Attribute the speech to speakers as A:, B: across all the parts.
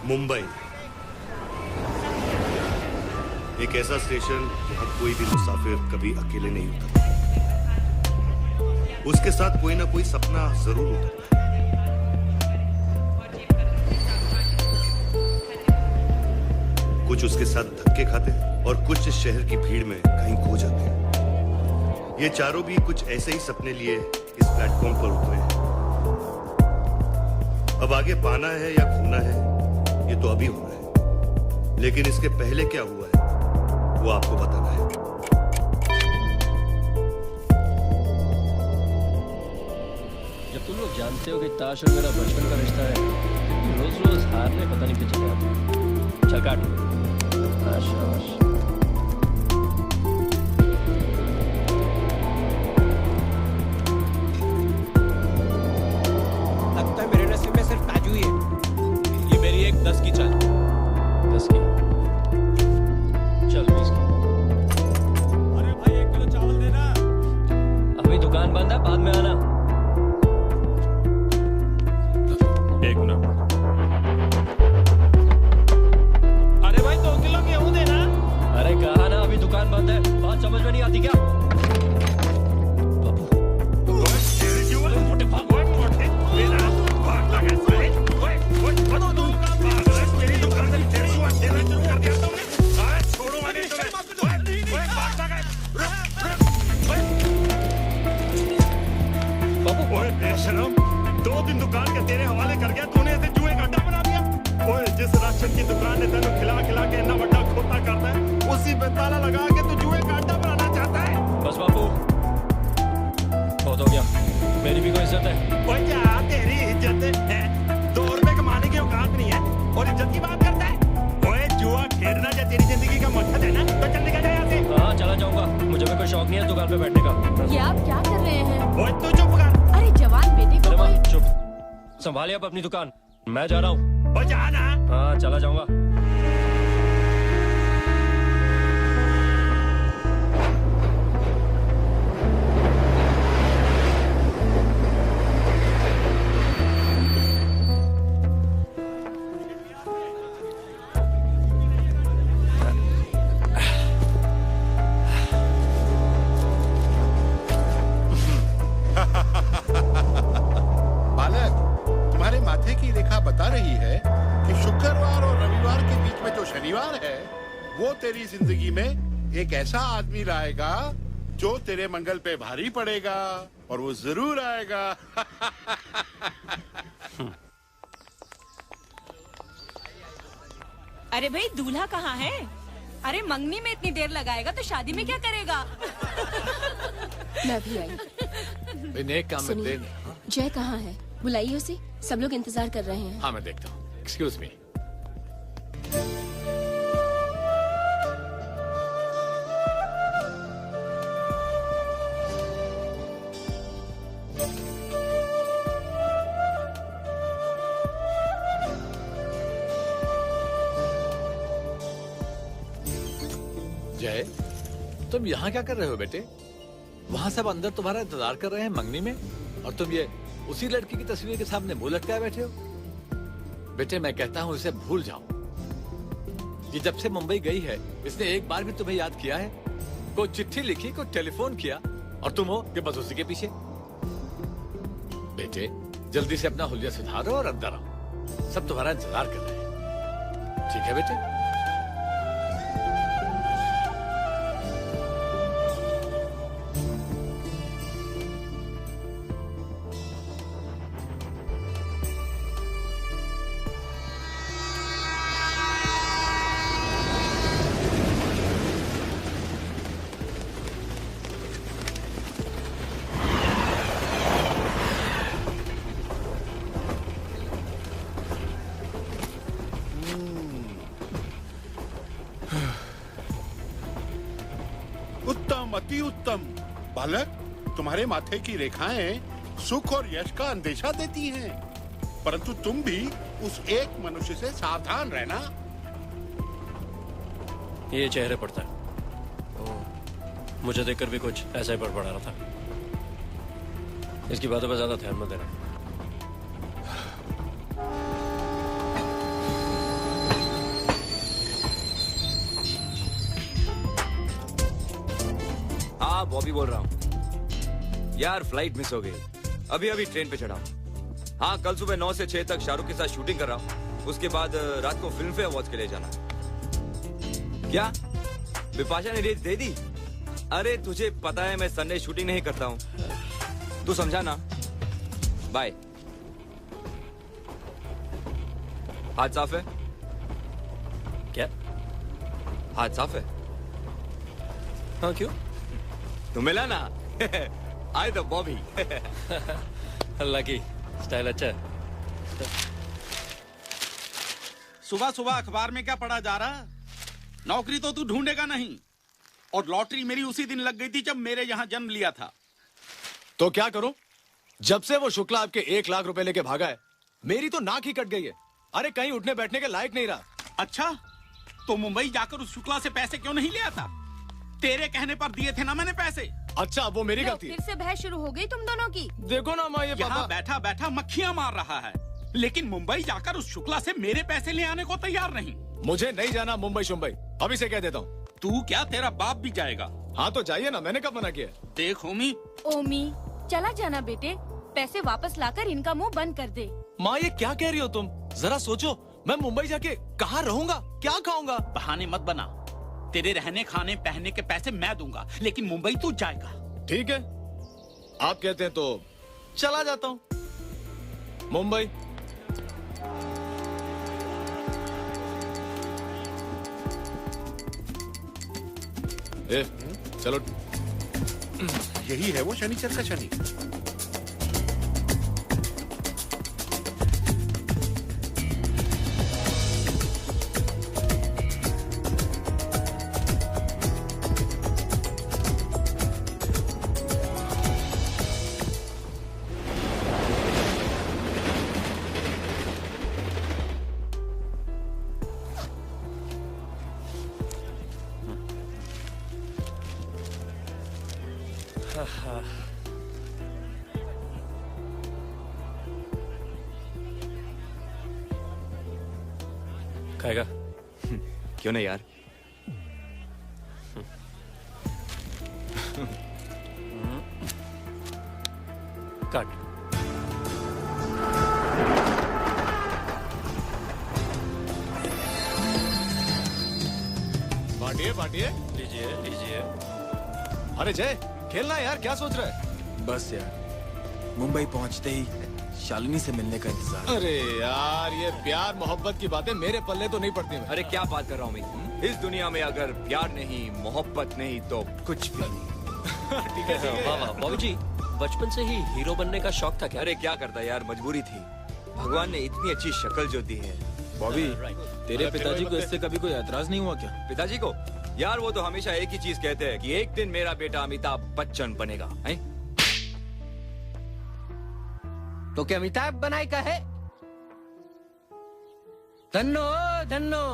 A: मुंबई एक ऐसा स्टेशन जहां कोई भी मुसाफिर कभी अकेले नहीं होता। उसके साथ कोई ना कोई सपना जरूर होता है। कुछ उसके साथ धक्के खाते हैं और कुछ इस शहर की भीड़ में कहीं खो जाते हैं। ये चारों भी कुछ ऐसे ही सपने लिए इस प्लेटफॉर्म पर उतरे हैं। अब आगे पाना है या खोना है ये तो अभी होना है, लेकिन इसके पहले क्या हुआ है वो आपको बताना है।
B: जब तुम लोग जानते हो कि ताश और मेरा बचपन का रिश्ता है, तो रोज रोज हारने पता नहीं क्यों चले आते। चल काट। शाबाश।
C: लगता है मेरे नसीब में सिर्फ काजू ही है। ये मेरी एक 10 की चाल।
B: 10 की। चल 20 की।
C: अरे भाई 1 किलो चावल देना।
B: अभी दुकान बंद है, बाद में आना।
C: एक मिनट। अरे भाई 2 किलो गेहूं देना।
B: अरे कहा ना अभी दुकान बंद है, बात समझ में नहीं आती क्या?
D: की दुकान ने तेन खिला खिला के इतना बड़ा खोता करता है, उसी पे ताला लगा के तू जुए का अड्डा बनाना चाहता है।
B: बस बापू, बहुत हो गया। मेरी भी कोई इज्जत है।
D: ओए क्या तेरी इज्जत है? 2 रुपए कमाने की औकात नहीं है और इज्जत की बात करता है। ओए जुआ खेलना जो तेरी जिंदगी का मकसद है ना, तो चल निकल जा यहाँ से।
B: हाँ चला जाऊंगा, मुझे भी कोई शौक नहीं है दुकान पे बैठने का।
E: ये आप क्या कर रहे हैं?
D: ओए तू चुप कर।
E: अरे जवान बेटे को कोई...
B: चुप, संभालिए आप अपनी दुकान, मैं जा रहा हूँ।
D: ओ जा ना।
B: हाँ चला जाऊंगा।
F: बता रही है कि शुक्रवार और रविवार के बीच में जो शनिवार है वो तेरी जिंदगी में एक ऐसा आदमी लाएगा जो तेरे मंगल पे भारी पड़ेगा, और वो जरूर आएगा।
E: अरे भाई दूल्हा कहाँ है? अरे मंगनी में इतनी देर लगाएगा तो शादी में क्या करेगा?
G: मैं भी आई।
H: नेक काम में
G: सुनिए, जय कहाँ है? बुलाइए उसे, सब लोग इंतजार कर रहे हैं।
H: हाँ मैं देखता हूँ। Excuse me. जय, तुम यहाँ क्या कर रहे हो बेटे? वहाँ सब अंदर तुम्हारा इंतजार कर रहे हैं मंगनी में, और तुम ये उसी लड़की की तस्वीर के सामने मुंह लटकाए बैठे हो। बेटे मैं कहता हूँ इसे भूल जाओ। ये जब से मुंबई गई है इसने एक बार भी तुम्हें याद किया है? कोई चिट्ठी लिखी, कोई टेलीफोन किया, और तुम हो कि बस उसी के पीछे। बेटे जल्दी से अपना हुलिया सुधारो और अंदर आओ, सब तुम्हारा इंतजार कर रहे हैं। ठीक है बेटे?
F: अति उत्तम। बालक, तुम्हारे माथे की रेखाएं सुख और यश का अंदेशा देती हैं, परंतु तुम भी उस एक मनुष्य से सावधान रहना।
B: ये चेहरे पड़ता है, मुझे देखकर भी कुछ ऐसा ही पड़ रहा था। इसकी बातों पर ज्यादा ध्यान मत देना।
I: बॉबी बोल रहा हूँ। यार फ्लाइट मिस हो गई, अभी अभी ट्रेन पे चढ़ा हूँ। हाँ, कल सुबह 9 से 6 तक शाहरुख के साथ शूटिंग कर रहा हूँ। उसके बाद रात को फिल्म फेयर अवार्ड्स के लिए जाना। क्या बिपाशा ने रेट दे दी? अरे तुझे पता है मैं संडे शूटिंग नहीं करता हूँ, तू समझा ना। बाय। हाथ साफ है?
B: क्या?
I: हाथ साफ है?
B: हाँ, क्यों?
I: तू मिला ना। I the Bobby.
B: Lucky style अच्छा है।
D: सुबह सुबह अखबार में क्या पढ़ा जा रहा? नौकरी तो तू ढूंढेगा नहीं, और लॉटरी मेरी उसी दिन लग गई थी जब मेरे यहाँ जन्म लिया था।
J: तो क्या करूं? जब से वो शुक्ला आपके 1 लाख रुपए लेके भागा है, मेरी तो नाक ही कट गई है। अरे कहीं उठने बैठने के लायक नहीं रहा।
D: अच्छा, तो मुंबई जाकर उस शुक्ला से पैसे क्यों नहीं लिया था? तेरे कहने पर दिए थे ना मैंने पैसे।
J: अच्छा, वो मेरी गलती है।
E: फिर से बहस शुरू हो गई तुम दोनों की।
J: देखो ना माँ, ये
D: यहाँ बैठा बैठा मक्खियाँ मार रहा है, लेकिन मुंबई जाकर उस शुक्ला से मेरे पैसे ले आने को तैयार नहीं।
J: मुझे नहीं जाना मुंबई शुंबई, अभी से कह देता हूँ।
D: तू क्या, तेरा बाप भी जाएगा।
J: हाँ तो जाइए ना, मैंने कब मना किया?
D: देख ओमी,
E: ओमी चला जाना बेटे, पैसे वापस लाकर इनका मुंह बंद कर दे।
J: माँ ये क्या कह रही हो तुम? जरा सोचो, मैं मुंबई जाके कहाँ रहूंगा, क्या खाऊंगा?
D: बहाने मत बना। तेरे रहने खाने पहनने के पैसे मैं दूंगा, लेकिन मुंबई तू जाएगा।
J: ठीक है, आप कहते हैं तो चला जाता हूँ मुंबई। चलो,
F: यही है वो शनिचर का शनि।
B: खाएगा?
I: क्यों नहीं यार।
B: काट।
J: बांटिए बांटिए।
B: लीजिए लीजिए।
J: अरे जय, खेलना है यार, क्या सोच रहा है?
C: बस यार, मुंबई पहुंचते ही शालिनी से मिलने का इंतजार।
J: अरे यार, ये प्यार मोहब्बत की बातें मेरे पल्ले तो नहीं पड़ती।
I: अरे क्या बात कर रहा हूँ मैं? इस दुनिया में अगर प्यार नहीं, मोहब्बत नहीं, तो कुछ भी नहीं।
J: ठीक है।
B: वाह वाह, बॉबी जी बचपन से ही हीरो बनने का शौक था क्या?
I: अरे क्या करता यार, मजबूरी थी। भगवान ने इतनी अच्छी शक्ल जो दी है।
C: बॉबी, तेरे
J: अरे
C: पिताजी को
J: फिर-
C: इससे कभी कोई एतराज नहीं हुआ क्या?
I: पिताजी को? यार वो तो हमेशा एक ही चीज कहते हैं कि एक दिन मेरा बेटा अमिताभ बच्चन बनेगा। हैं?
K: तो क्या अमिताभ बनाए का है? धन्नो धन्नो,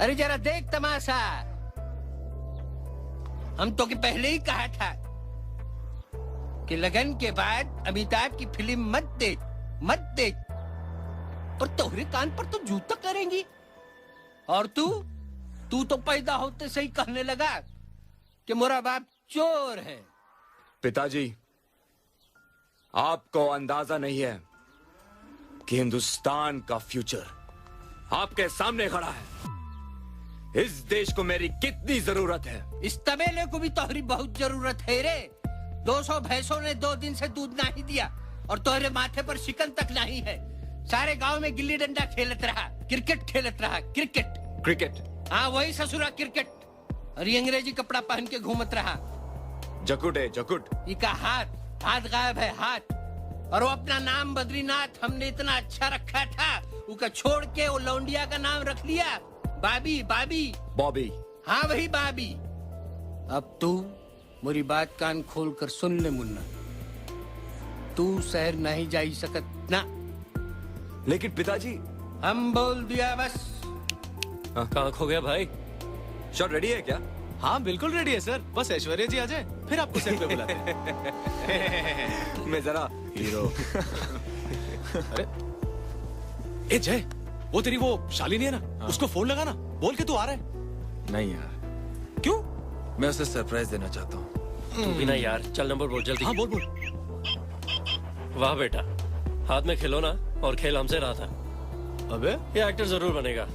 K: अरे जरा देख तमाशा। हम तो कि पहले ही कहा था कि लगन के बाद अमिताभ की फिल्म मत देख। और तोहरे कान पर तो जूता करेंगी। और तू तो पैदा होते से ही कहने लगा कि मेरा बाप चोर है।
I: पिताजी, आपको अंदाजा नहीं है कि हिंदुस्तान का फ्यूचर आपके सामने खड़ा है। इस देश को मेरी कितनी जरूरत है।
K: इस तबेले को भी तोहरी बहुत जरूरत है रे। 200 भैंसों ने 2 दिन से दूध नहीं दिया, और तोहरे माथे पर शिकन तक नहीं है। सारे गांव में गिल्ली डंडा खेलत रहा, क्रिकेट खेलत रहा। क्रिकेट? हाँ, वही ससुरा क्रिकेट। और ये अंग्रेजी कपड़ा पहन के घूमत रहा।
I: जकुट है जकुट।
K: इका हाथ गायब है, हाथ। और वो अपना नाम बद्रीनाथ हमने इतना अच्छा रखा था, उसका छोड़ के वो लौंडिया का नाम रख लिया, बाबी।
I: बॉबी?
K: हाँ वही बाबी। अब तू मेरी बात कान खोल कर सुन ले मुन्ना, तू शहर नहीं जा सकत ना।
I: लेकिन पिताजी।
K: हम बोल दिया बस।
B: कहाँ खो गया भाई?
I: शॉट रेडी है क्या?
J: हाँ बिल्कुल रेडी है सर, बस ऐश्वर्या जी आ जाए फिर आपको सेट पे बुलाते हैं।
I: मैं जरा
J: हीरो। अरे ए जय, वो तेरी वो शालिनी है ना, उसको फोन लगा ना, बोल के तू आ रहा है।
C: नहीं यार,
J: क्यों?
I: मैं उसे सरप्राइज देना चाहता हूँ।
B: तू भी ना यार, चल नंबर बोल जल्दी।
J: हाँ बोल बोल।
B: वाह बेटा, हाथ में खिलौना और खेल हमसे रहा था।
J: अबे
B: ये एक्टर जरूर बनेगा।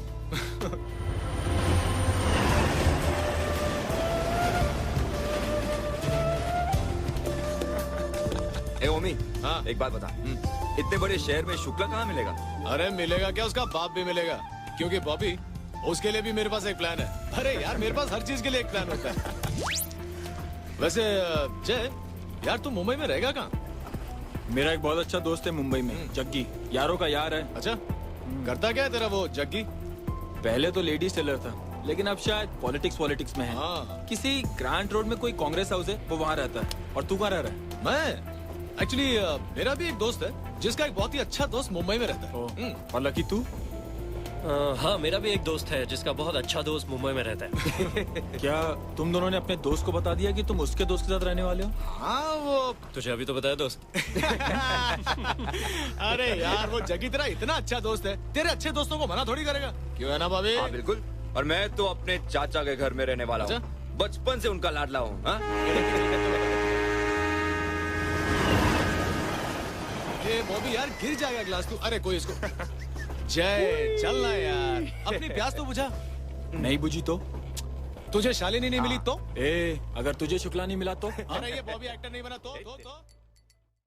I: ए ओमी,
J: हाँ?
I: एक बात बता, इतने बड़े शहर में शुक्ला कहाँ मिलेगा?
J: अरे मिलेगा क्या, उसका बाप भी मिलेगा, क्योंकि बॉबी उसके लिए भी मेरे पास एक प्लान है। अरे यार मेरे पास हर चीज के लिए एक प्लान होता है। वैसे जय, यार तू मुंबई में रहेगा कहाँ?
C: मेरा एक बहुत अच्छा दोस्त है मुंबई में, जग्गी, यारों का यार है।
J: अच्छा, करता क्या है तेरा वो जग्गी?
C: पहले तो लेडी सेलर था, लेकिन अब शायद पॉलिटिक्स में है।
J: हाँ।
C: किसी ग्रांट रोड में कोई कांग्रेस हाउस है, वो वहाँ रहता है। और तू कहाँ रह रहा है?
J: मैं एक्चुअली मेरा भी एक दोस्त है जिसका एक बहुत ही अच्छा दोस्त मुंबई में रहता है।
C: और लकी तू?
B: हाँ, मेरा भी एक दोस्त है जिसका बहुत अच्छा दोस्त मुंबई में रहता है।
C: क्या तुम दोनों ने अपने दोस्त को बता दिया कि तुम उसके दोस्त के साथ रहने वाले हो?
J: हाँ वो
B: तुझे अभी तो बताया दोस्त।
J: अरे यार वो जग्गी तेरा इतना अच्छा दोस्त है, तेरे अच्छे दोस्तों को मना थोड़ी करेगा, क्यों है ना भाभी?
I: हाँ बिल्कुल। और मैं तो अपने चाचा के घर में रहने वाला हूँ, बचपन से उनका लाडला हूँ। हाँ?
J: ए बॉबी यार गिर जाएगा गिलास तू। अरे कोई इसको। जय चलना यार, अपनी प्यास तो बुझा।
C: नहीं बुझी तो?
J: तुझे शालिनी नहीं मिली तो?
C: अगर तुझे शुक्ला नहीं मिला तो?
J: अरे ये बॉबी एक्टर नहीं बना तो?